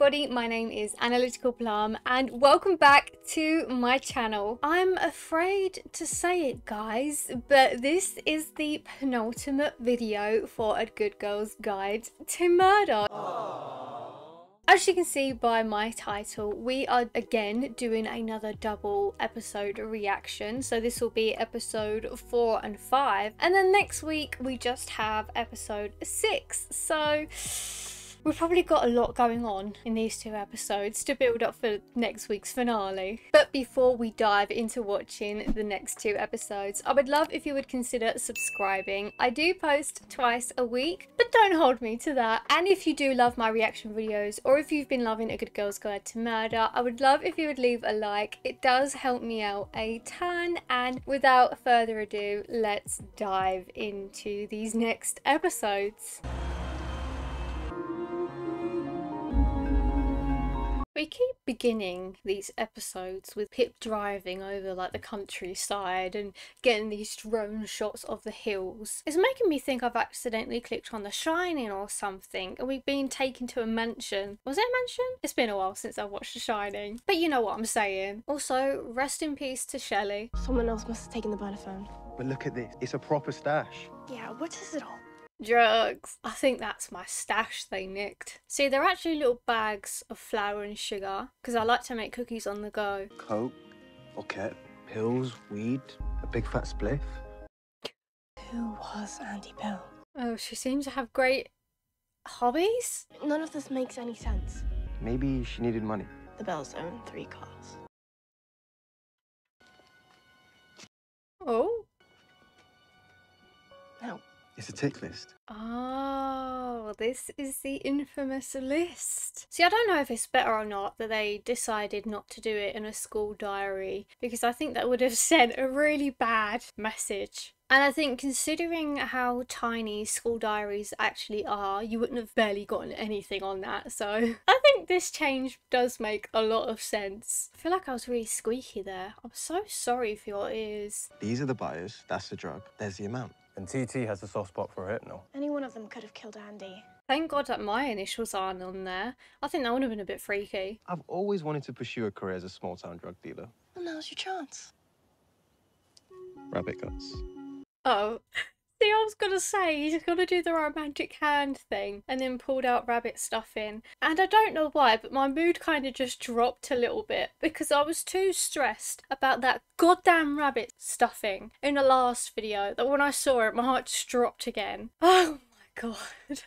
everybody, my name is Analyticalplum and welcome back to my channel. I'm afraid to say it guys, but this is the penultimate video for A Good Girl's Guide to Murder. As you can see by my title, we are again doing another double episode reaction. So this will be episode 4 and 5. And then next week we just have episode 6. So we've probably got a lot going on in these 2 episodes to build up for next week's finale. But before we dive into watching the next 2 episodes, I would love if you would consider subscribing. I do post twice a week, but don't hold me to that. And if you do love my reaction videos, or if you've been loving A Good Girl's Guide to Murder, I would love if you would leave a like. It does help me out a ton. And without further ado, let's dive into these next episodes. We keep beginning these episodes with Pip driving over like the countryside and getting these drone shots of the hills. It's making me think I've accidentally clicked on The Shining or something and we've been taken to a mansion. Was it a mansion? It's been a while since I watched The Shining, but you know what I'm saying. Also, rest in peace to Shelley. Someone else must have taken the phone. But look at this, it's a proper stash. Yeah, what is it all? Drugs. I think that's my stash they nicked. See, they're actually little bags of flour and sugar because I like to make cookies on the go. Coke, bucket, pills, weed, a big fat spliff. Who was Andy Bell? Oh, she seems to have great hobbies. None of this makes any sense. Maybe she needed money. The Bells own 3 cars. Oh. No. It's a tick list. Oh, this is the infamous list. See, I don't know if it's better or not that they decided not to do it in a school diary, because I think that would have sent a really bad message. And I think considering how tiny school diaries actually are, you wouldn't have barely gotten anything on that. So I think this change does make a lot of sense. I feel like I was really squeaky there. I'm so sorry for your ears. These are the buyers, that's the drug, there's the amount. And TT has a soft spot for hypnol. Any one of them could have killed Andy. Thank God that my initials aren't on there. I think that would have been a bit freaky. I've always wanted to pursue a career as a small-town drug dealer. Well, now's your chance. Rabbit guts. Oh. See, I was gonna say, he's gonna do the romantic hand thing and then pulled out rabbit stuffing. And I don't know why, but my mood kind of just dropped a little bit because I was too stressed about that goddamn rabbit stuffing in the last video that when I saw it, my heart just dropped again. Oh my god.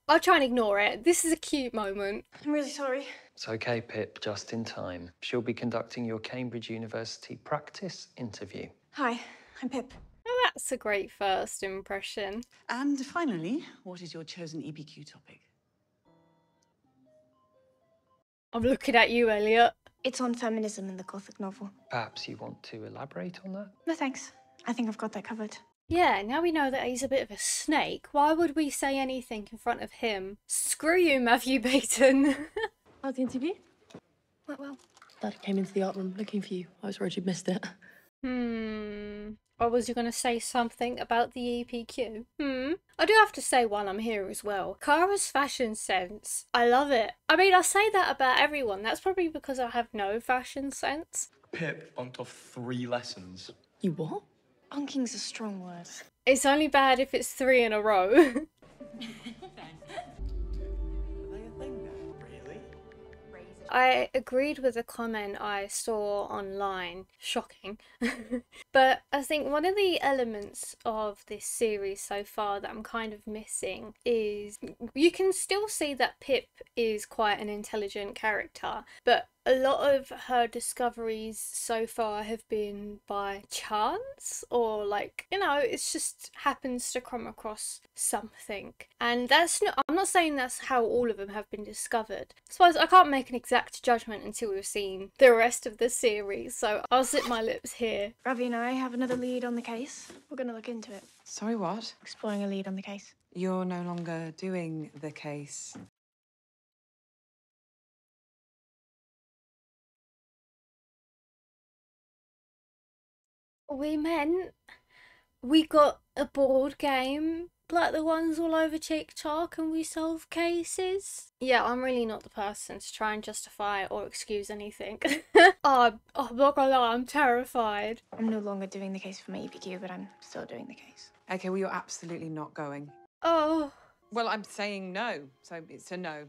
I'll try and ignore it. This is a cute moment. I'm really sorry. It's okay, Pip, just in time. She'll be conducting your Cambridge University practice interview. Hi, I'm Pip. Well, that's a great first impression. And finally, what is your chosen EPQ topic? I'm looking at you, Elliot. It's on feminism in the Gothic novel. Perhaps you want to elaborate on that? No thanks. I think I've got that covered. Yeah, now we know that he's a bit of a snake. Why would we say anything in front of him? Screw you, Matthew Baton. How's the interview? Went well. Dad came into the art room looking for you. I was worried you'd missed it. Or was you going to say something about the EPQ? I do have to say while I'm here as well, Kara's fashion sense, I love it. I mean, I say that about everyone. That's probably because I have no fashion sense. Pip bunked off 3 lessons. You what? Unking's a strong word. It's only bad if it's 3 in a row. I agreed with a comment I saw online. Shocking. But I think one of the elements of this series so far that I'm kind of missing is you can still see that Pip is quite an intelligent character, but a lot of her discoveries so far have been by chance, or like, you know, it's just happens to come across something. And that's not, I'm not saying that's how all of them have been discovered. I suppose I can't make an exact judgment until we've seen the rest of the series, so I'll zip my lips here. Ravi and I have another lead on the case. We're going to look into it. Sorry, what? Exploring a lead on the case. You're no longer doing the case. We meant we got a board game like the ones all over TikTok and we solve cases. Yeah, I'm really not the person to try and justify or excuse anything. I'm not gonna lie, I'm terrified. I'm no longer doing the case for my EPQ, but I'm still doing the case. Okay, well, you're absolutely not going. Oh. Well, I'm saying no, so it's a no.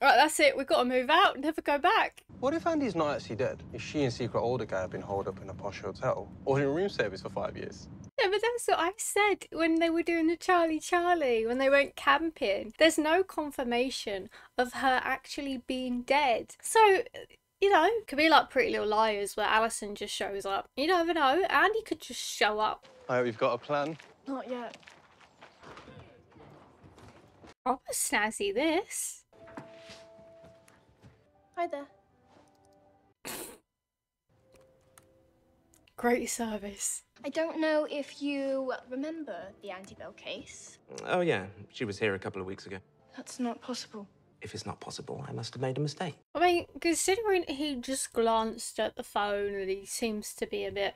Right, that's it. We've got to move out. Never go back. What if Andy's not actually dead? If she and secret older guy have been holed up in a posh hotel or in room service for 5 years? Yeah, but that's what I said when they were doing the Charlie, when they went camping. There's no confirmation of her actually being dead. So, you know, it could be like Pretty Little Liars where Alison just shows up. You never know. Andy could just show up. I hope you've got a plan. Not yet. Proper snazzy, this. Hi there. Great service. I don't know if you remember the Annabelle case. Oh, yeah. She was here a couple of weeks ago. That's not possible. If it's not possible, I must have made a mistake. I mean, considering he just glanced at the phone and he seems to be a bit,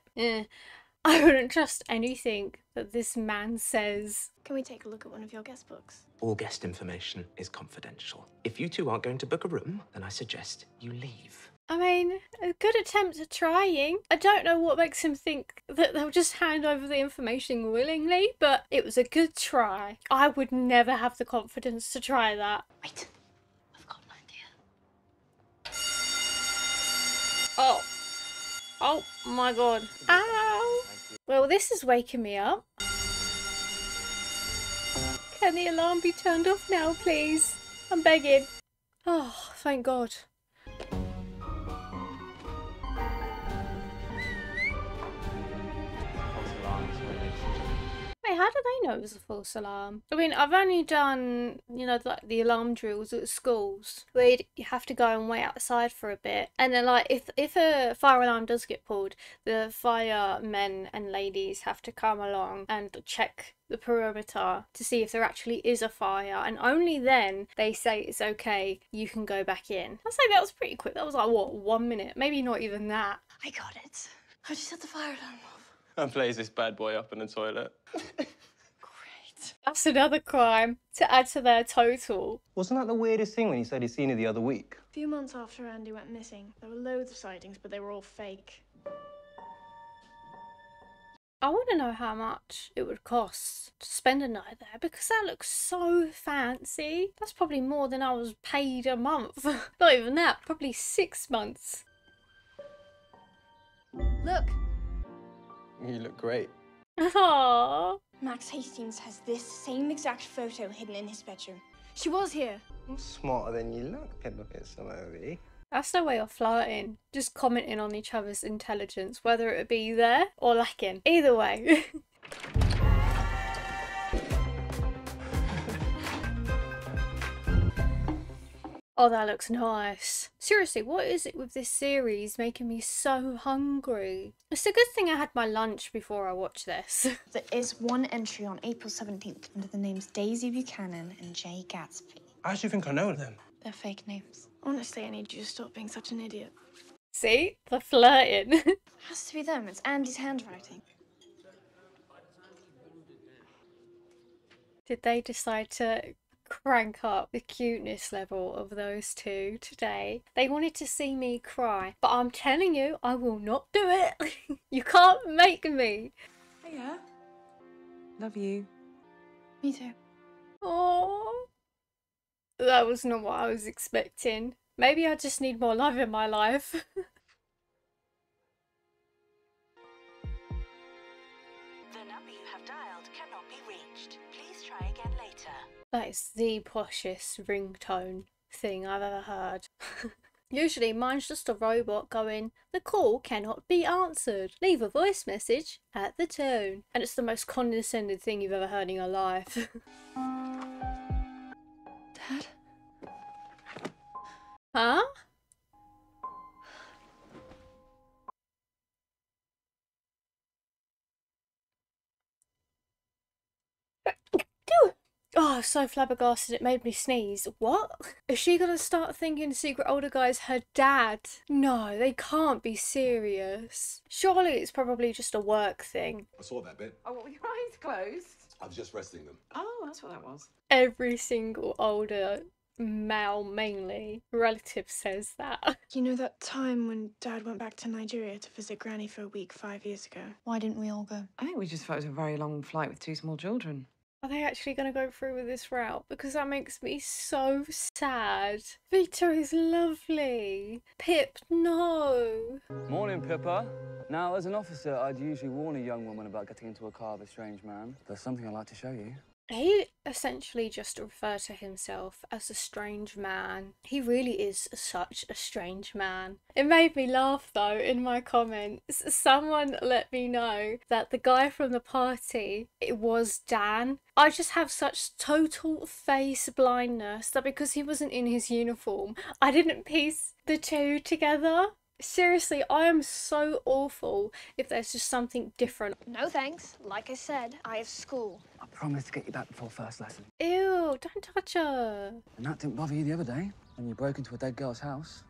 I wouldn't trust anything that this man says. Can we take a look at one of your guest books? All guest information is confidential. If you two aren't going to book a room, then I suggest you leave. I mean, a good attempt at trying. I don't know what makes him think that they'll just hand over the information willingly, but it was a good try. I would never have the confidence to try that. Wait, I've got an idea. Oh. Oh my god. Ow! Well, this is waking me up. Can the alarm be turned off now, please? I'm begging. Oh, thank God. Wait, how do they know it was a false alarm? I mean, I've only done, you know, like the alarm drills at schools where you have to go and wait outside for a bit. And then, like, if a fire alarm does get pulled, the firemen and ladies have to come along and check the perimeter to see if there actually is a fire. And only then they say it's okay, you can go back in. I say that was pretty quick. That was like, what, 1 minute? Maybe not even that. I got it. I just set the fire alarm off. And plays this bad boy up in the toilet. Great. That's another crime to add to their total. Wasn't that the weirdest thing when you said he'd seen her the other week? A few months after Andy went missing, there were loads of sightings, but they were all fake. I want to know how much it would cost to spend a night there because that looks so fancy. That's probably more than I was paid a month. Not even that, probably 6 months. Look, You look great. Aww. Max Hastings has this same exact photo hidden in his bedroom. She was here. I'm smarter than you look, Penelope Movie. That's no way of flirting. Just commenting on each other's intelligence, whether it be there or lacking. Either way. Oh, that looks nice. Seriously, what is it with this series making me so hungry? It's a good thing I had my lunch before I watched this. There is one entry on April 17th under the names Daisy Buchanan and Jay Gatsby. How do you think I know them? They're fake names. Honestly, I need you to stop being such an idiot. See? The flirting. It has to be them. It's Andy's handwriting. Did they decide to crank up the cuteness level of those two today? They wanted to see me cry, but I'm telling you, I will not do it. You can't make me. Hiya. Love you. Me too. Oh, that was not what I was expecting. Maybe I just need more love in my life. The number you have dialed cannot be reached. Please try again later. That is the poshest ringtone thing I've ever heard. Usually mine's just a robot going, the call cannot be answered. Leave a voice message at the tone. And it's the most condescending thing you've ever heard in your life. Dad? Huh? Oh, so flabbergasted it made me sneeze. What? Is she gonna start thinking the secret older guy's her dad? No, they can't be serious. Surely it's probably just a work thing. I saw that bit. Oh, what, with your eyes closed? I was just resting them. Oh, that's what that was. Every single older male, mainly relative says that. You know that time when Dad went back to Nigeria to visit Granny for a week 5 years ago? Why didn't we all go? I think we just thought it was a very long flight with 2 small children. Are they actually going to go through with this route? Because that makes me so sad. Victor is lovely. Pip, no. Morning, Pippa. Now, as an officer, I'd usually warn a young woman about getting into a car with a strange man. There's something I'd like to show you. He essentially just referred to himself as a strange man. He really is such a strange man. It made me laugh though in my comments. Someone let me know that the guy from the party, it was Dan. I just have such total face blindness that because he wasn't in his uniform, I didn't piece the two together. Seriously, I am so awful if there's just something different. No thanks. Like I said, I have school. I promised to get you back before first lesson. Ew, don't touch her. And that didn't bother you the other day when you broke into a dead girl's house?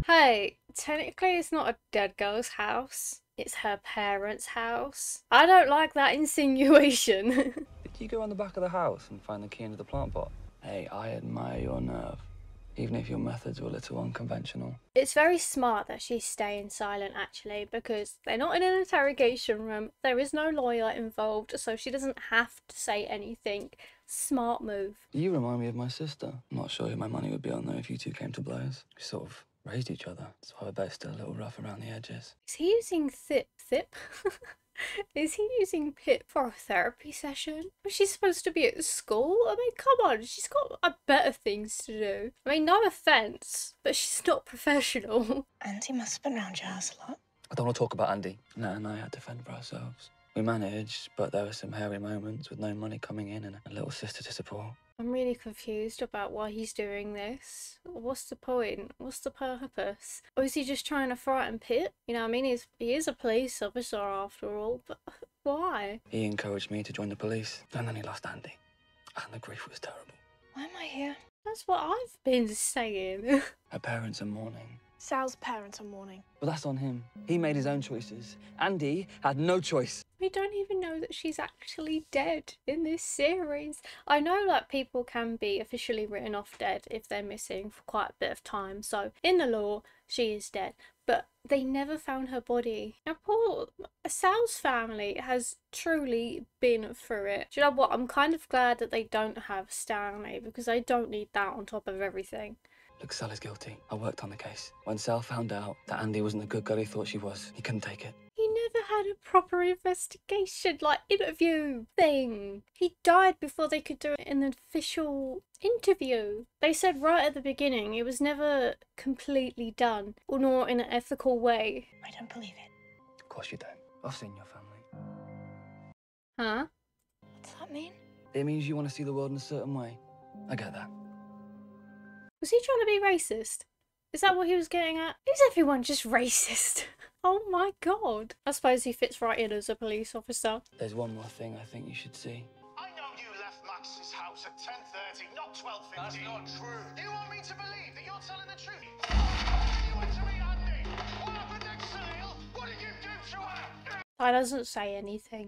Hey, technically it's not a dead girl's house. It's her parents' house. I don't like that insinuation. Did you go on the back of the house and find the key into the plant pot? Hey, I admire your nerve. Even if your methods were a little unconventional. It's very smart that she's staying silent actually, because they're not in an interrogation room, there is no lawyer involved, so she doesn't have to say anything. Smart move. You remind me of my sister. I'm not sure who my money would be on though if you two came to blows. We sort of raised each other, so I bet it's still a little rough around the edges. Is he using thip? Is he using Pip for a therapy session? Was she supposed to be at school? I mean, come on, she's got better things to do. I mean, no offence, but she's not professional. Auntie must have been around your house a lot. I don't want to talk about Andy. Nat and I had to fend for ourselves. We managed, but there were some hairy moments with no money coming in and a little sister to support. I'm really confused about why he's doing this. What's the point? What's the purpose? Or is he just trying to frighten Pip? You know, I mean, he is a police officer after all, but why? He encouraged me to join the police, and then he lost Andy. And the grief was terrible. Why am I here? That's what I've been saying. Her parents are mourning. Sal's parents are mourning. But that's on him. He made his own choices. Andy had no choice. We don't even know that she's actually dead in this series. I know that people can be officially written off dead if they're missing for quite a bit of time. So in the law, she is dead. But they never found her body. Now poor Sal's family has truly been through it. Do you know what? I'm kind of glad that they don't have Stanley because I don't need that on top of everything. Look, Sal is guilty. I worked on the case. When Sal found out that Andy wasn't the good girl he thought she was, he couldn't take it. He never had a proper investigation, like interview thing. He died before they could do an official interview. They said right at the beginning it was never completely done, or nor in an ethical way. I don't believe it. Of course you don't. I've seen your family. Huh? What's that mean? It means you want to see the world in a certain way. I get that. Was he trying to be racist? Is that what he was getting at? Is everyone just racist? Oh my god. I suppose he fits right in as a police officer. There's one more thing I think you should see. I know you left Max's house at 10:30, not 12:15. That's not true. You want me to believe that you're telling the truth? You went to meet Andy. What happened next to Neil? What did you do to her? That doesn't say anything.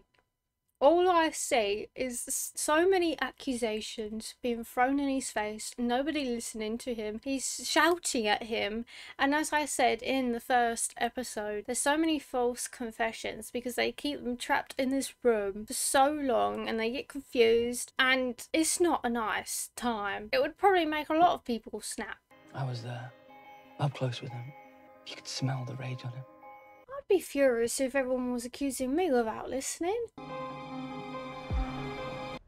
All I see is so many accusations being thrown in his face, nobody listening to him. He's shouting at him. And as I said in the first episode, there's so many false confessions because they keep them trapped in this room for so long and they get confused. And it's not a nice time. It would probably make a lot of people snap. I was there, up close with him. You could smell the rage on him. I'd be furious if everyone was accusing me without listening.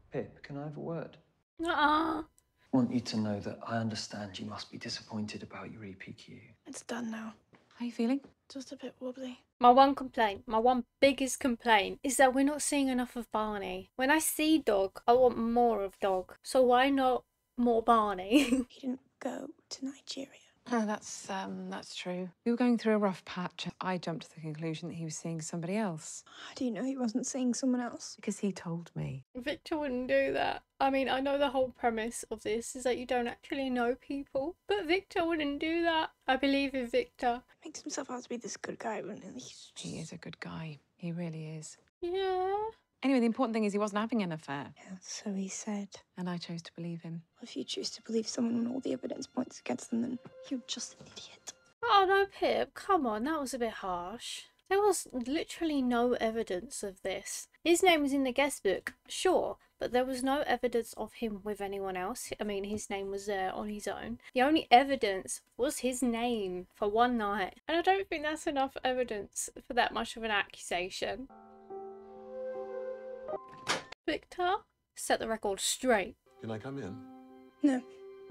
Pip, can I have a word? I want you to know that I understand you must be disappointed about your EPQ. It's done now. How are you feeling? Just a bit wobbly. My one complaint, my one biggest complaint, is that we're not seeing enough of Barney. When I see Dog, I want more of Dog. So why not more Barney? He didn't go to Nigeria. Oh, that's true. We were going through a rough patch. I jumped to the conclusion that he was seeing somebody else. How do you know he wasn't seeing someone else? Because he told me. Victor wouldn't do that. I mean, I know the whole premise of this is that you don't actually know people, but Victor wouldn't do that. I believe in Victor. Makes himself out to be this good guy when He is a good guy. He really is. Yeah. Anyway, the important thing is he wasn't having an affair. Yeah, so he said. And I chose to believe him. Well, if you choose to believe someone when all the evidence points against them, then you're just an idiot. Oh no, Pip, come on, that was a bit harsh. There was literally no evidence of this. His name was in the guest book, sure, but there was no evidence of him with anyone else. I mean, his name was there on his own. The only evidence was his name for one night. And I don't think that's enough evidence for that much of an accusation. Victor, set the record straight. Can I come in? No.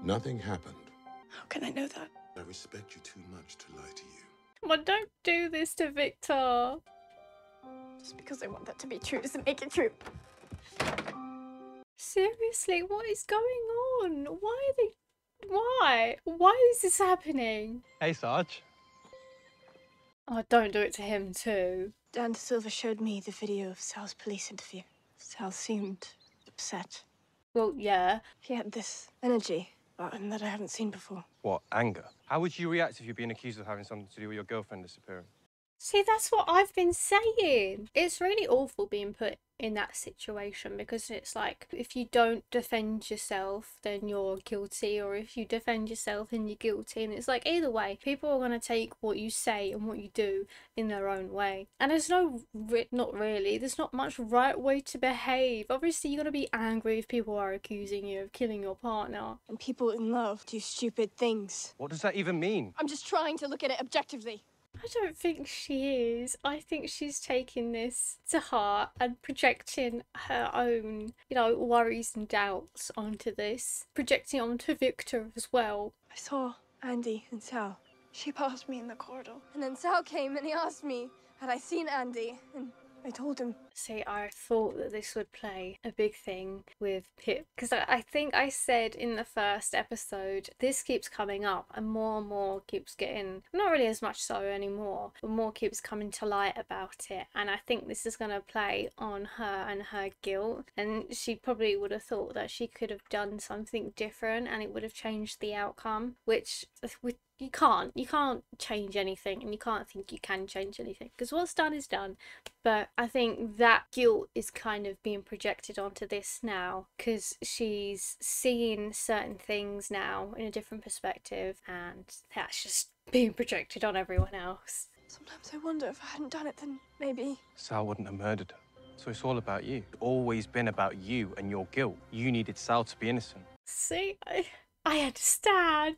Nothing happened. How can I know that? I respect you too much to lie to you. Come on, don't do this to Victor. Just because I want that to be true doesn't make it true. Seriously, what is going on? Why are they... Why is this happening? Hey, Sarge. Oh, don't do it to him too. Dan De Silva showed me the video of Sal's police interview. Sal seemed upset. Well, yeah. He had this energy about him that I haven't seen before. What, anger? How would you react if you're being accused of having something to do with your girlfriend disappearing? See, that's what I've been saying. It's really awful being put in that situation because it's like, if you don't defend yourself, then you're guilty, or if you defend yourself, then you're guilty. And it's like, either way, people are going to take what you say and what you do in their own way. And there's there's not much right way to behave. Obviously, you're going to be angry if people are accusing you of killing your partner. And people in love do stupid things. What does that even mean? I'm just trying to look at it objectively. I don't think she is. I think she's taking this to heart and projecting her own, worries and doubts onto this. Projecting onto Victor as well. I saw Andy and Sal. She passed me in the corridor. And then Sal came and he asked me, had I seen Andy? And I told him. See, I thought that this would play a big thing with Pip. Because I think I said in the first episode, this keeps coming up and more keeps getting, not really as much so anymore, but more keeps coming to light about it. And I think this is going to play on her and her guilt. And she probably would have thought that she could have done something different and it would have changed the outcome, which you can't change anything, and you can't think you can change anything because what's done is done. But I think that guilt is kind of being projected onto this now because she's seeing certain things now in a different perspective, and that's just being projected on everyone else. Sometimes I wonder if I hadn't done it, then maybe Sal wouldn't have murdered her. So it's all about you. It's always been about you and your guilt. You needed Sal to be innocent. See, I understand.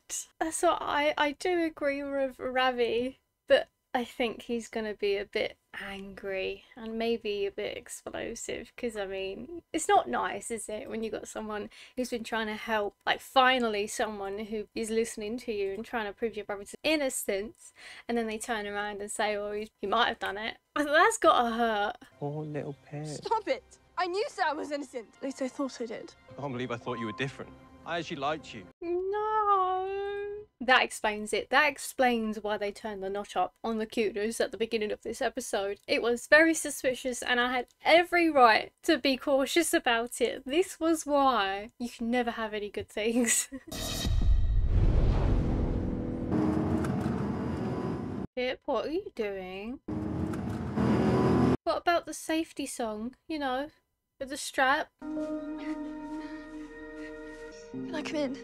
So I do agree with Ravi, but I think he's gonna be a bit angry and maybe a bit explosive because I mean, it's not nice, is it, when you got someone who's been trying to help, like finally someone who is listening to you and trying to prove your brother's innocence, and then they turn around and say, oh, he might have done it. That's gotta hurt. Poor little Pip. Stop it! I knew Sal was innocent. At least I thought I did. I can't believe I thought you were different. I actually liked you. No. That explains it. That explains why they turned the notch up on the cuteness at the beginning of this episode. It was very suspicious and I had every right to be cautious about it. This was why. You can never have any good things. Pip, what are you doing? What about the safety song? You know, with the strap? Can I come in?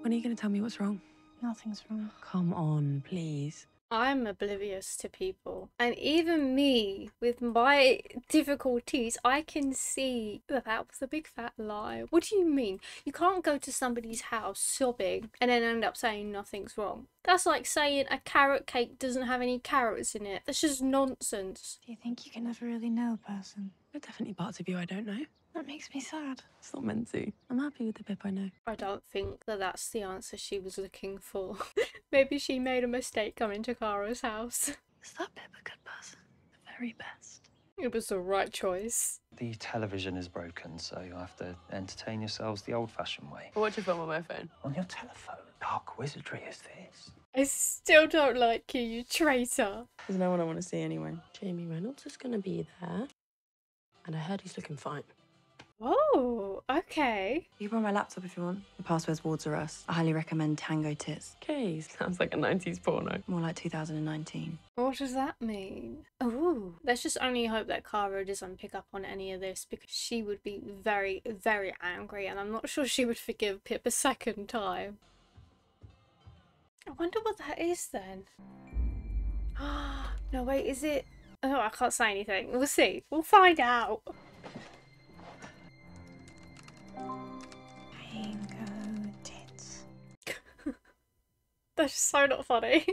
When are you going to tell me what's wrong? Nothing's wrong. Come on, please. I'm oblivious to people. And even me, with my difficulties, I can see that was a big fat lie. What do you mean? You can't go to somebody's house sobbing and then end up saying nothing's wrong. That's like saying a carrot cake doesn't have any carrots in it. That's just nonsense. Do you think you can never really know a person? There are definitely parts of you I don't know. That makes me sad. It's not meant to. I'm happy with the Pip I know. I don't think that that's the answer she was looking for. Maybe she made a mistake coming to Kara's house. Is that Pip a good person? The very best. It was the right choice. The television is broken, so you'll have to entertain yourselves the old-fashioned way. I'll watch a film on my phone. On your telephone? dark wizardry is this? I still don't like you, you traitor. There's no one I want to see anyway. Jamie Reynolds is going to be there. And I heard he's looking fine. Oh, okay. You can borrow my laptop if you want. The password's Wards Are Us. I highly recommend Tango Tits. Okay, sounds like a 90s porno. More like 2019. What does that mean? Oh, let's just only hope that Cara doesn't pick up on any of this, because she would be very, very angry, and I'm not sure she would forgive Pip a second time. I wonder what that is then. No, wait, is it? Oh, I can't say anything. We'll see. We'll find out. Tango Tits. That's so not funny.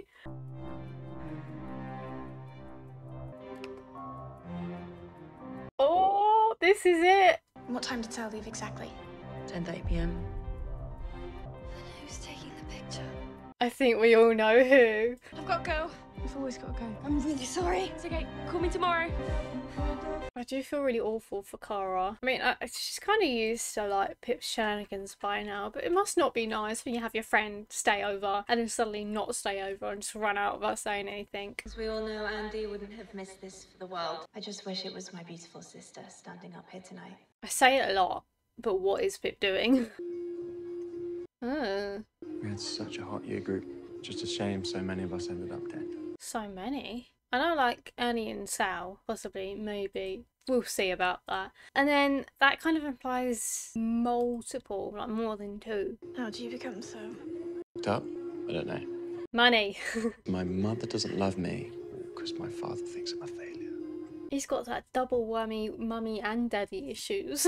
Oh, this is it. What time did Sal leave exactly? 10:30 p.m. Who's taking the picture? I think we all know who. I've got to go. You've always got to go. I'm really sorry. It's okay. Call me tomorrow. I do feel really awful for Cara. I mean, she's kind of used to like Pip's shenanigans by now, but it must not be nice when you have your friend stay over and then suddenly not stay over and just run out without saying anything. As we all know, Andy wouldn't have missed this for the world. I just wish it was my beautiful sister standing up here tonight. I say it a lot, but what is Pip doing? We had such a hot year group. Just a shame so many of us ended up dead. So many. I know, like Annie and Sal, possibly, maybe. We'll see about that. And then that kind of implies multiple, like more than two. How do you become so? Up? I don't know. Money. My mother doesn't love me because my father thinks I'm a failure. He's got that double whammy mummy and daddy issues.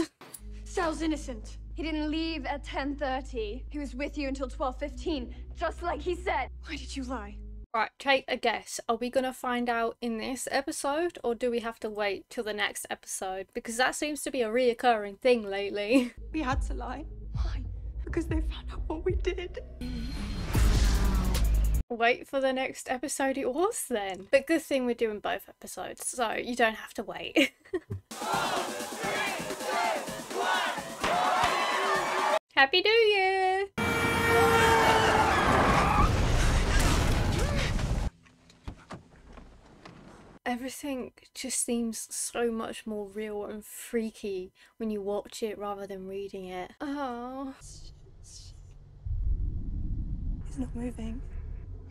Sal's innocent. He didn't leave at 10:30. He was with you until 12:15, just like he said. Why did you lie? Right, take a guess. Are we gonna find out in this episode, or do we have to wait till the next episode? Because that seems to be a reoccurring thing lately. We had to lie. Why? Because they found out what we did. Wait for the next episode it was then. But good thing we're doing both episodes, so you don't have to wait. 4, 3, 2, 1. Happy New Year! Everything just seems so much more real and freaky when you watch it rather than reading it. Oh. He's not moving.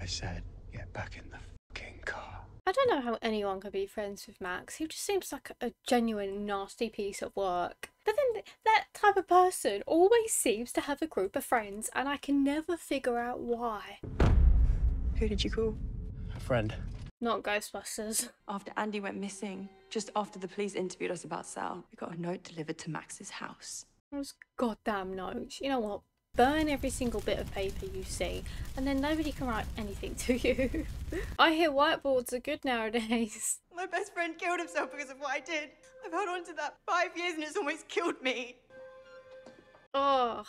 I said, get back in the fucking car. I don't know how anyone could be friends with Max. He just seems like a genuine nasty piece of work. But then that type of person always seems to have a group of friends, and I can never figure out why. Who did you call? A friend. Not Ghostbusters. After Andy went missing, just after the police interviewed us about Sal, we got a note delivered to Max's house. Those goddamn notes. You know what? Burn every single bit of paper you see, and then nobody can write anything to you. I hear whiteboards are good nowadays. My best friend killed himself because of what I did. I've held on to that 5 years and it's almost killed me. Ugh.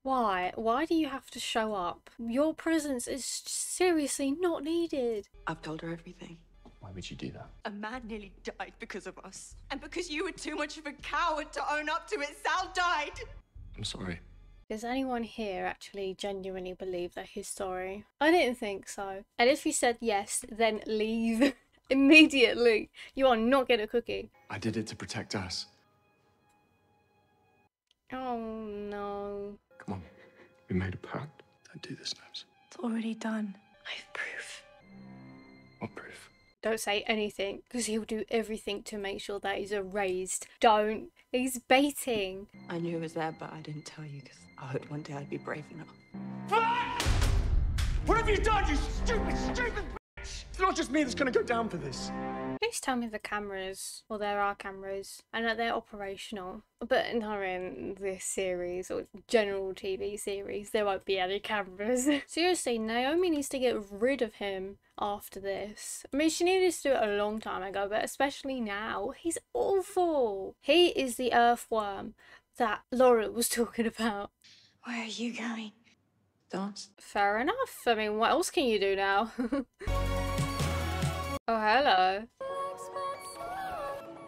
Why? Why do you have to show up? Your presence is seriously not needed. I've told her everything. Why would you do that? A man nearly died because of us. And because you were too much of a coward to own up to it, Sal died. I'm sorry. Does anyone here actually genuinely believe that his story? I didn't think so. And if you said yes, then leave immediately. You are not getting a cookie. I did it to protect us. Oh no. Come on. We made a pact. Don't do this, Nose. It's already done. I have proof. What proof? Don't say anything, because he'll do everything to make sure that he's erased. Don't. He's baiting. I knew it was there, but I didn't tell you because I hoped one day I'd be brave enough. What have you done, you stupid, stupid bitch? It's not just me that's gonna go down for this. Please tell me the cameras, well there are cameras, and that they're operational. But not in this series, or general TV series, there won't be any cameras. Seriously, Naomi needs to get rid of him after this. I mean, she needed to do it a long time ago, but especially now. He's awful. He is the earthworm that Laura was talking about. Where are you going? Dance. Fair enough. I mean, what else can you do now? Oh, hello.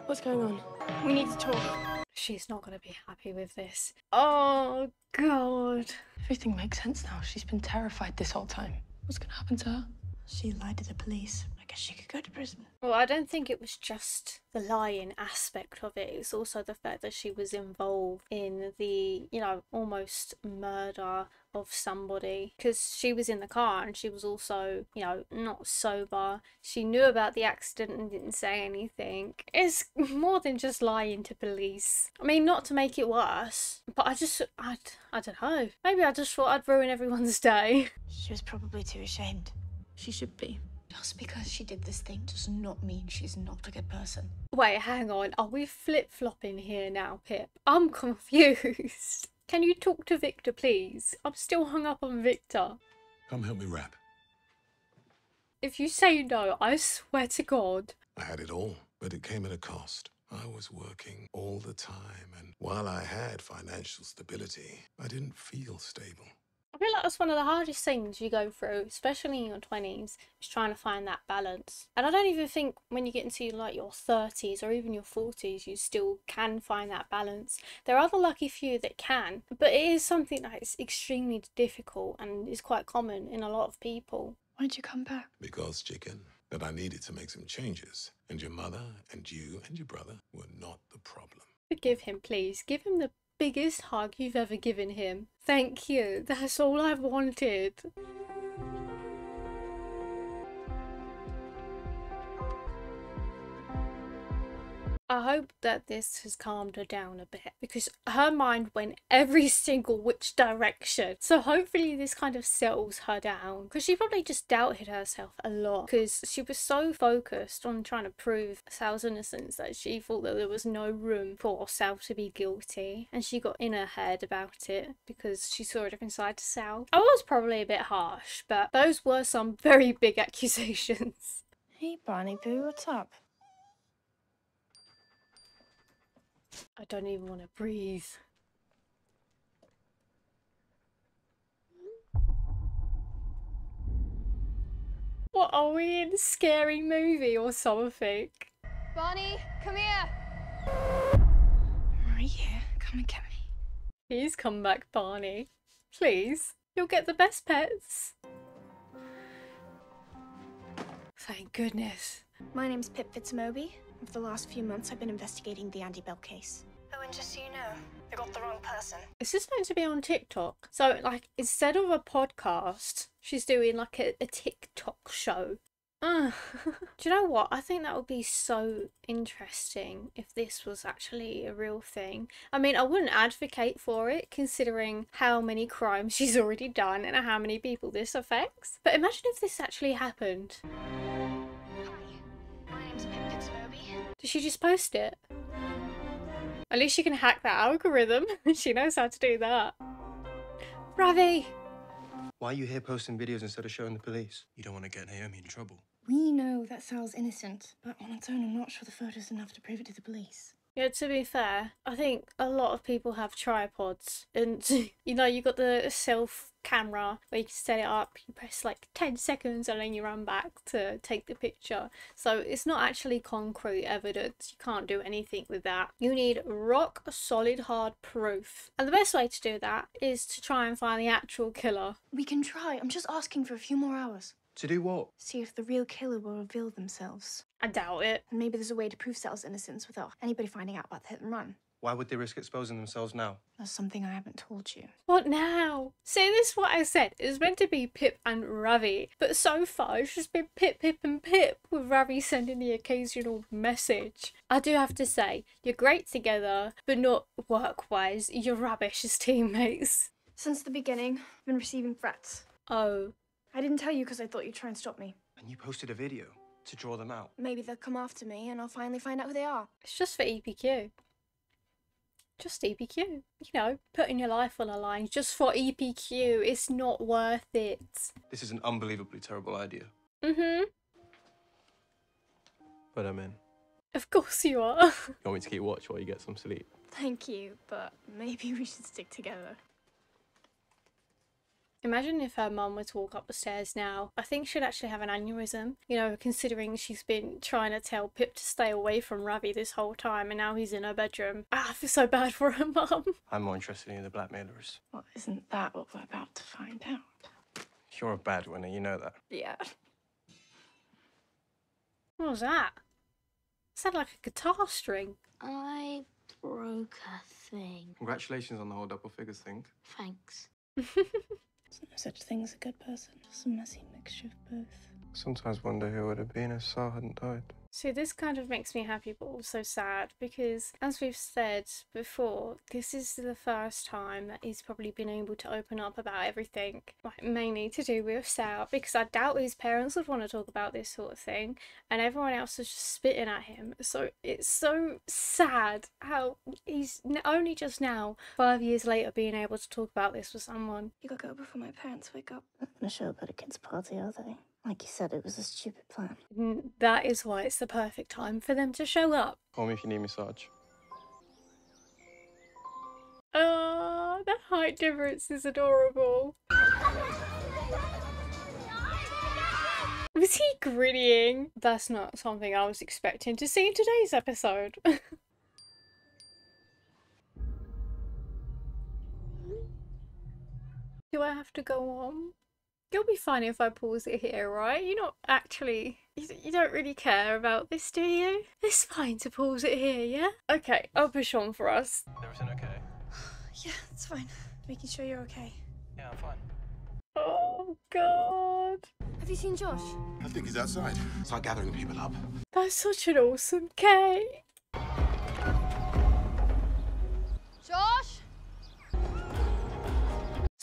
What's going on? We need to talk. She's not going to be happy with this. Oh, God. Everything makes sense now. She's been terrified this whole time. What's gonna happen to her? She lied to the police. I guess she could go to prison. Well, I don't think it was just the lying aspect of it. It's also the fact that she was involved in the, you know, almost murder of somebody. Because she was in the car and she was also, you know, not sober. She knew about the accident and didn't say anything. It's more than just lying to police. I mean, not to make it worse, but I don't know. Maybe I just thought I'd ruin everyone's day. She was probably too ashamed. She should be. Just because she did this thing does not mean she's not a good person. Wait, hang on. Are we flip-flopping here now, Pip? I'm confused. Can you talk to Victor, please? I'm still hung up on Victor. Come help me wrap. If you say no, I swear to God. I had it all, but it came at a cost. I was working all the time, and while I had financial stability, I didn't feel stable. I feel like that's one of the hardest things you go through, especially in your 20s, is trying to find that balance. And I don't even think when you get into like your 30s or even your 40s, you still can find that balance. There are the lucky few that can, but it is something that is extremely difficult and is quite common in a lot of people. Why did you come back? Because, chicken, that I needed to make some changes, and your mother and you and your brother were not the problem. Forgive him, please. Give him the biggest hug you've ever given him. Thank you. That's all I've wanted. I hope that this has calmed her down a bit because her mind went every single which direction. So hopefully this kind of settles her down because she probably just doubted herself a lot because she was so focused on trying to prove Sal's innocence that she thought that there was no room for Sal to be guilty, and she got in her head about it because she saw a different side to Sal. I was probably a bit harsh, but those were some very big accusations. Hey, Barney Boo, what's up? I don't even want to breathe. What, are we in a scary movie or something? Barney, come here! Right here, come and get me. Please come back, Barney. Please. You'll get the best pets. Thank goodness. My name's Pip Fitzmoby. For the last few months, I've been investigating the ANDIE Bell case. Oh, and just so you know, I got the wrong person. Is this meant to be on TikTok? So, like, instead of a podcast, she's doing, like, a TikTok show. Do you know what? I think that would be so interesting if this was actually a real thing. I mean, I wouldn't advocate for it, considering how many crimes she's already done and how many people this affects. But imagine if this actually happened. Did she just post it? At least she can hack that algorithm. She knows how to do that. Ravi! Why are you here posting videos instead of showing the police? You don't want to get Naomi in trouble. We know that Sal's innocent, but on its own, I'm not sure the photo's enough to prove it to the police. Yeah, to be fair, I think a lot of people have tripods, and you know, you got the self camera where you can set it up, you press like 10 seconds and then you run back to take the picture. So it's not actually concrete evidence. You can't do anything with that. You need rock solid hard proof. And the best way to do that is to try and find the actual killer. We can try. I'm just asking for a few more hours. To do what? See if the real killer will reveal themselves. I doubt it. And maybe there's a way to prove Sal's innocence without anybody finding out about the hit and run. Why would they risk exposing themselves now? That's something I haven't told you. What now? See, this is what I said. It was meant to be Pip and Ravi, but so far it's just been Pip, Pip and Pip, with Ravi sending the occasional message. I do have to say, you're great together, but not work-wise. You're rubbish as teammates. Since the beginning, I've been receiving threats. Oh. I didn't tell you because I thought you'd try and stop me. And you posted a video to draw them out. Maybe they'll come after me and I'll finally find out who they are. It's just for EPQ. Just EPQ. You know, putting your life on the line just for EPQ. It's not worth it. This is an unbelievably terrible idea. Mm-hmm. But I'm in. Of course you are. You want me to keep watch while you get some sleep? Thank you, but maybe we should stick together. Imagine if her mum were to walk up the stairs now. I think she'd actually have an aneurysm, you know, considering she's been trying to tell Pip to stay away from Ravi this whole time and now he's in her bedroom. I feel so bad for her mum. I'm more interested in the blackmailers. Well, isn't that what we're about to find out? You're a bad winner, you know that. Yeah. What was that? It sounded like a guitar string. I broke a thing. Congratulations on the whole double figures thing. Thanks. There's no such thing as a good person, just a messy mixture of both. Sometimes wonder who it would have been if Sal hadn't died. So this kind of makes me happy but also sad because, as we've said before, this is the first time that he's probably been able to open up about everything, like mainly to do with Sal, because I doubt his parents would want to talk about this sort of thing and everyone else is just spitting at him. So it's so sad how he's only just now, 5 years later, being able to talk about this with someone. You gotta go before my parents wake up. Not gonna show up at a kid's party, are they? Like you said, it was a stupid plan. That is why it's the perfect time for them to show up. Call me if you need a massage. Oh, the height difference is adorable. Was he grinning? That's not something I was expecting to see in today's episode. Do I have to go on? You'll be fine if I pause it here, right? You're not actually... You don't really care about this, do you? It's fine to pause it here, yeah? Okay, I'll push on for us. Everything okay? Yeah, it's fine. Making sure you're okay. Yeah, I'm fine. Oh, God. Have you seen Josh? I think he's outside. Start gathering people up. That's such an awesome cake. Josh?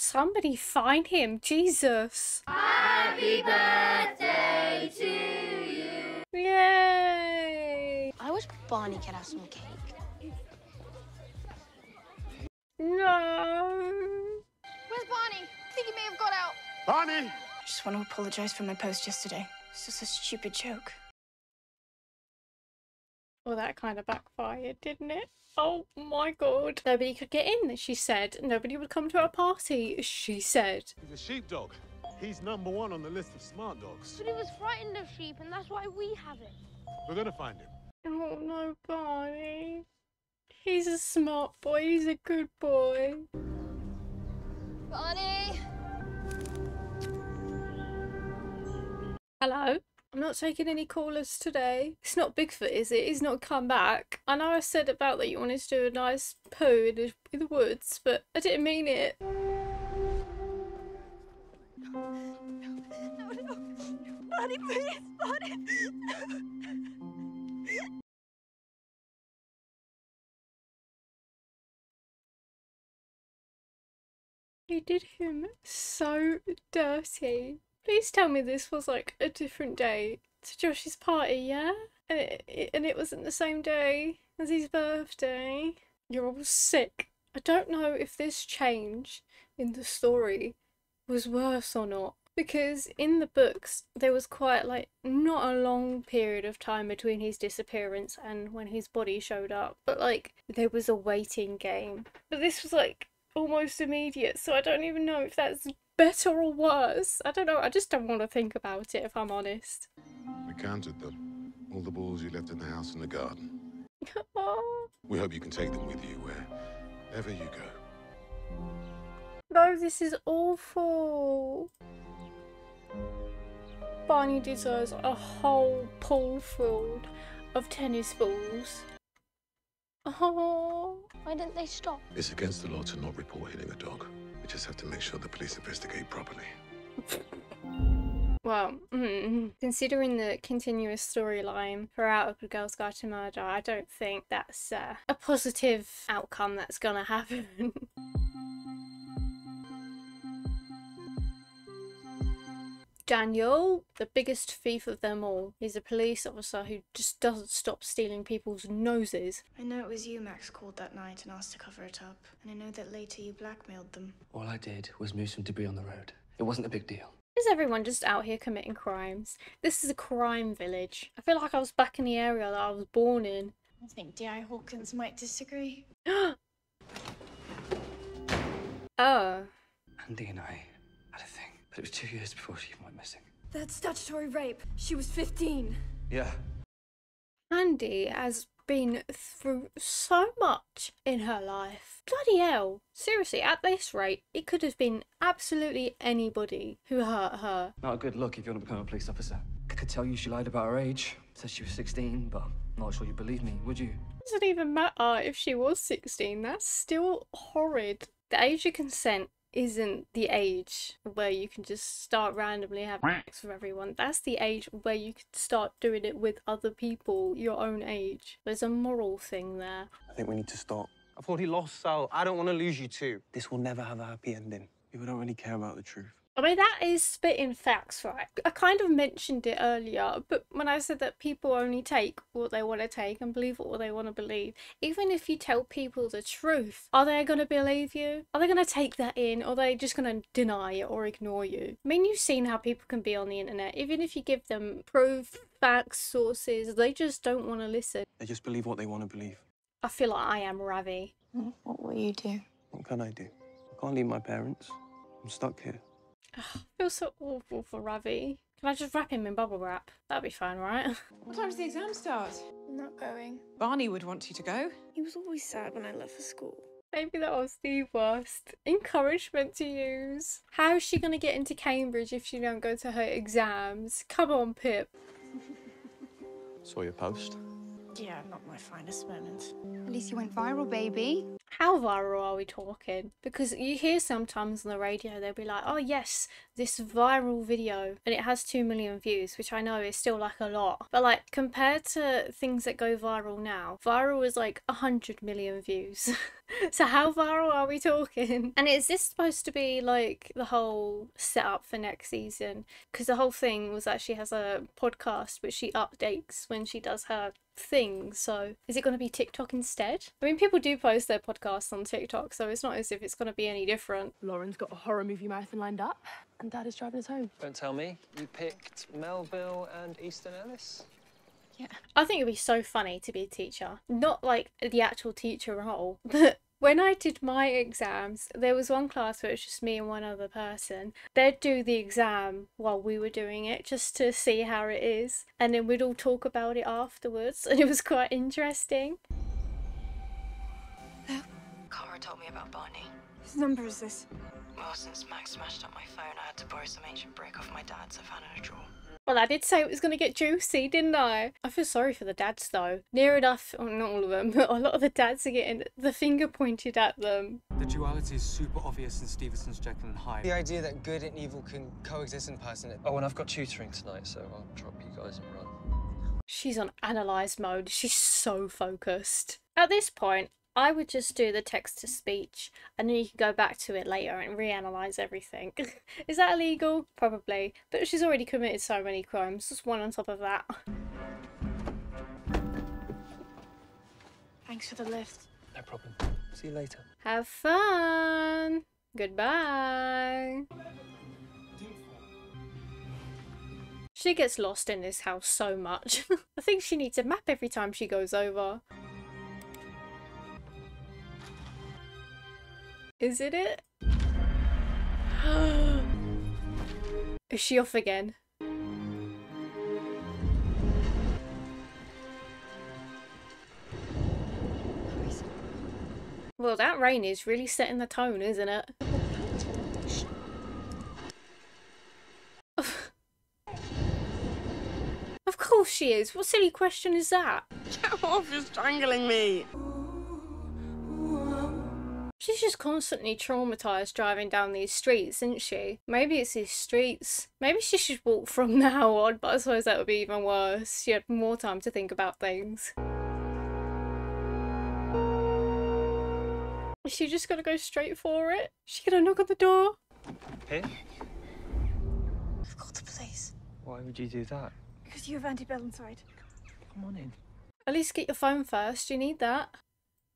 Somebody find him, Jesus. Happy birthday to you. Yay. I wish Barney could have some cake. No. Where's Barney? I think he may have got out. Barney! I just want to apologize for my post yesterday. It's just a stupid joke. Well, that kind of backfired, didn't it? Oh my God. Nobody could get in, she said. Nobody would come to our party, she said. He's a sheepdog. He's number one on the list of smart dogs. But he was frightened of sheep, and that's why we have it. We're gonna find him. Oh no, Barney. He's a smart boy. He's a good boy. Barney! Hello? I'm not taking any callers today. It's not Bigfoot, is it? He's not come back. I know I said about that you wanted to do a nice poo in the woods, but I didn't mean it. No. Barney, please! Barney! He did him so dirty. Please tell me this was like a different day to Josh's party, yeah? And it wasn't the same day as his birthday. You're all sick. I don't know if this change in the story was worse or not. Because in the books, there was quite like not a long period of time between his disappearance and when his body showed up. But like there was a waiting game. But this was like almost immediate, so I don't even know if that's better or worse. I don't know, I just don't want to think about it if I'm honest. We counted them. All the balls you left in the house and the garden. Oh. We hope you can take them with you wherever you go. No, this is awful. Barney deserves a whole pool filled of tennis balls. Oh. Why didn't they stop? It's against the law to not report hitting a dog. We just have to make sure the police investigate properly. Well, considering the continuous storyline throughout A Good Girl's Guide to Murder, I don't think that's a positive outcome that's gonna happen. Daniel, the biggest thief of them all, is a police officer who just doesn't stop stealing people's noses. I know it was you Max called that night and asked to cover it up, and I know that later you blackmailed them. All I did was move some debris on the road. It wasn't a big deal. Is everyone just out here committing crimes? This is a crime village. I feel like I was back in the area that I was born in. I think D.I. Hawkins might disagree. Oh. Andy and I But it was 2 years before she went missing. That's statutory rape. She was 15. Yeah. Andy has been through so much in her life. Bloody hell. Seriously, at this rate, it could have been absolutely anybody who hurt her. Not a good look if you want to become a police officer. I could tell you she lied about her age. Said she was 16, but I'm not sure you believe me, would you? Doesn't even matter if she was 16. That's still horrid. The age of consent isn't the age where you can just start randomly having sex with everyone. That's the age where you can start doing it with other people your own age. There's a moral thing there. I think we need to stop. I've already lost Sal. I don't want to lose you too. This will never have a happy ending. People don't really care about the truth. I mean, that is spitting facts, right? I kind of mentioned it earlier, but when I said that people only take what they want to take and believe what they want to believe, even if you tell people the truth, are they going to believe you? Are they going to take that in, or are they just going to deny it or ignore you? I mean, you've seen how people can be on the internet. Even if you give them proof, facts, sources, they just don't want to listen. They just believe what they want to believe. I feel like I am Ravi. What will you do? What can I do? I can't leave my parents. I'm stuck here. I feel so awful for Ravi. Can I just wrap him in bubble wrap? That'd be fine, right? What time does the exam start? I'm not going. Barney would want you to go. He was always sad when I left for school. Maybe that was the worst encouragement to use. How is she going to get into Cambridge if she don't go to her exams? Come on, Pip. Saw your post. Yeah, not my finest moment. At least you went viral, baby. How viral are we talking? Because you hear sometimes on the radio, they'll be like, oh yes, this viral video, and it has 2 million views, which I know is still like a lot. But like, compared to things that go viral now, viral is like 100 million views. So how viral are we talking? And is this supposed to be like the whole setup for next season? Because the whole thing was that she has a podcast which she updates when she does her thing. So is it going to be TikTok instead? I mean, people do post their podcasts on TikTok, so it's not as if it's going to be any different. Lauren's got a horror movie marathon lined up, and Dad is driving us home. Don't tell me. You picked Melville and Easton Ellis? Yeah. I think it'd be so funny to be a teacher. Not like the actual teacher role, but when I did my exams, there was one class where it was just me and one other person. They'd do the exam while we were doing it just to see how it is. And then we'd all talk about it afterwards, and it was quite interesting. Cara told me about Barney. Whose number is this? Well, since Max smashed up my phone, I had to borrow some ancient brick off my dad's I found in a drawer. Well, I did say it was going to get juicy, didn't I? I feel sorry for the dads, though. Near enough, well, not all of them, but a lot of the dads are getting the finger pointed at them. The duality is super obvious in Stevenson's Jekyll and Hyde. The idea that good and evil can coexist in person. Oh, and I've got tutoring tonight, so I'll drop you guys and run. She's on analyze mode. She's so focused. At this point, I would just do the text-to-speech, and then you can go back to it later and reanalyze everything. Is that illegal? Probably. But she's already committed so many crimes, just one on top of that. Thanks for the lift. No problem. See you later. Have fun! Goodbye! She gets lost in this house so much. I think she needs a map every time she goes over. Is it? Is she off again? Well, that rain is really setting the tone, isn't it? Of course she is. What silly question is that? Get off, you're strangling me. She's just constantly traumatised driving down these streets, isn't she? Maybe it's these streets. Maybe she should walk from now on, but I suppose that would be even worse. She had more time to think about things. Is she just gonna go straight for it? Is she gonna knock on the door? Here? I've called the police. Why would you do that? Because you have Auntie Belle inside. Come on in. At least get your phone first. You need that.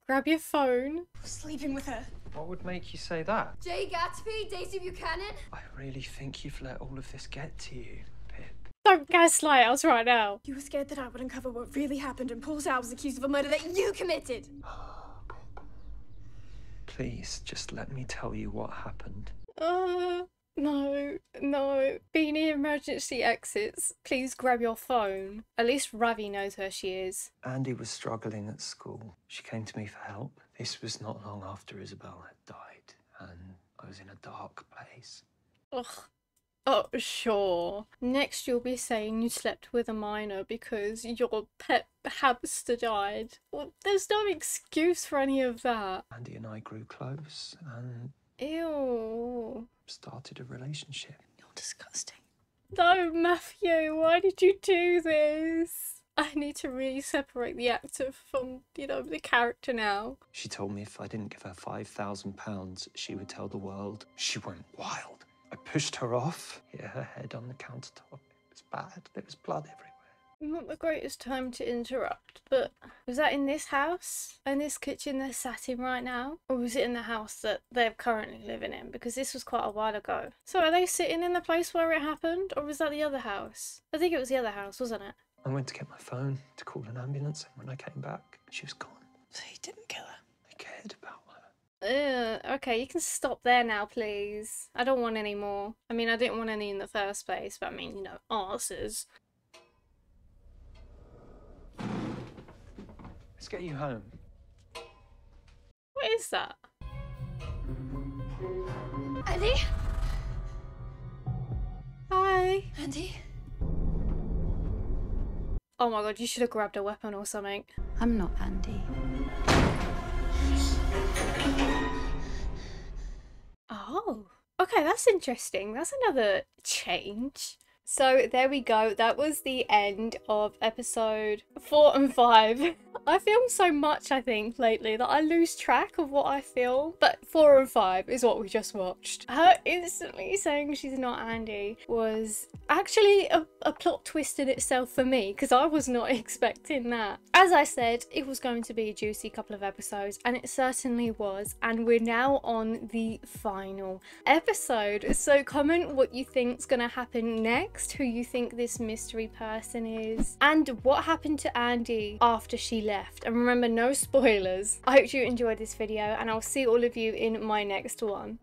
Grab your phone. Sleeping with her. What would make you say that? Jay Gatsby, Daisy Buchanan. I really think you've let all of this get to you, Pip. Don't gaslight us right now. You were scared that I would uncover what really happened and Paul Sal was accused of a murder that you committed. Please, just let me tell you what happened. No, no. Beanie emergency exits. Please grab your phone. At least Ravi knows where she is. Andy was struggling at school. She came to me for help. This was not long after Isabel had died, and I was in a dark place. Ugh. Oh, sure. Next you'll be saying you slept with a minor because your pet hamster died. Well, there's no excuse for any of that. Andy and I grew close and Ew. started a relationship. You're disgusting. No, Matthew, why did you do this? I need to really separate the actor from, you know, the character now. She told me if I didn't give her £5,000, she would tell the world. She went wild. I pushed her off, hit her head on the countertop. It was bad. There was blood everywhere. Not the greatest time to interrupt, but was that in this house? In this kitchen they're sat in right now? Or was it in the house that they're currently living in? Because this was quite a while ago. So are they sitting in the place where it happened? Or was that the other house? I think it was the other house, wasn't it? I went to get my phone to call an ambulance, and when I came back, she was gone. So you didn't kill her? I cared about her. Okay, you can stop there now, please. I don't want any more. I mean, I didn't want any in the first place, but I mean, you know, arses. Let's get you home. What is that? Andy? Hi. Andy? Oh my god, you should have grabbed a weapon or something. I'm not Andy. Oh, okay, that's interesting. That's another change. So there we go. That was the end of episode 4 and 5. I film so much, I think, lately that I lose track of what I film. But 4 and 5 is what we just watched. Her instantly saying she's not Andy was actually a plot twist in itself for me, because I was not expecting that. As I said, it was going to be a juicy couple of episodes, and it certainly was. And we're now on the final episode. So comment what you think's gonna happen next, who you think this mystery person is, and what happened to Andy after she left. And remember, no spoilers. I hope you enjoyed this video, and I'll see all of you in my next one.